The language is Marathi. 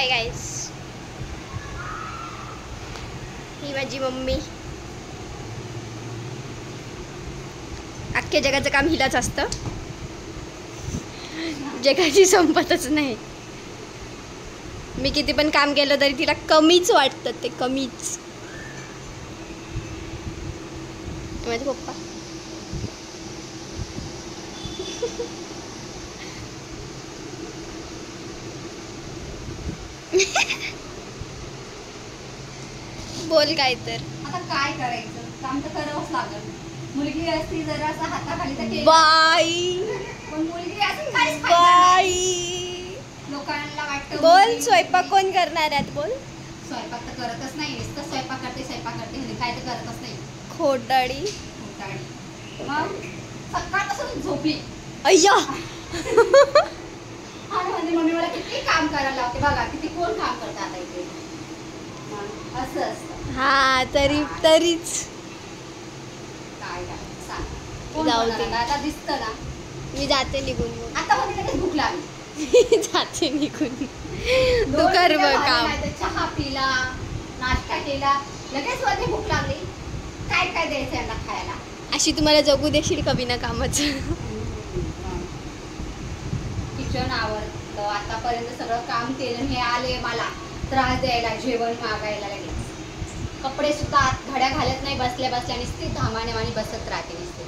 हाय गाइस, ही माझी मम्मी. अख्ख्या जगाचं काम हिलाच असतं, जगाची संपतच नाही. मी किती पण काम केलं तरी तिला कमीच वाटतं, ते कमीच. माझे पप्पा बोल काय तर. आता काय करायचं, काम तर करावंच लागल. मुलगी असती जरा असं हाताखाली तर केलं. बाई पण मुलगी असून काहीच फायदा नाही. बाई लोकांना वाटतं बोल, मुलगी- स्वयंपाक कोण करणार आहेत बोल. स्वयंपाक तर करतच नाही, नुसतं स्वयंपाक करते म्हणजे काय तर करतच नाही. खोटाडी. मग सकाळपासून झोपली अय्या. आणि म्हणजे मम्मी मला किती काम करायला लावते बघा, किती कोण काम करतं आता इथे. मग असं असतं. हा तरीच काय करायचं सांग. कोण जाऊ दे. बनवणार? आता दिसतं ना. मी जाते निघून. आता मध्ये लगेच भूक लागली. मी जाते निघून. तू दोन कर मिनिटं बघ काम. झाले, चहा पिला, नाश्ता केला, लगेच मध्ये भूक लागली. काय काय द्यायचं यांना खायला. अशी तुम्हाला जगू देशील कवी ना कामच. किचन आवडतं, आतापर्यंत सगळं काम केलं. हे आले मला त्रास द्यायला, जेवण मागायला लगेच. कपडे सुद्धा आत घड्या घालत नाही, बसल्या बसल्या नुसती धामाने बसत राहते नुसते.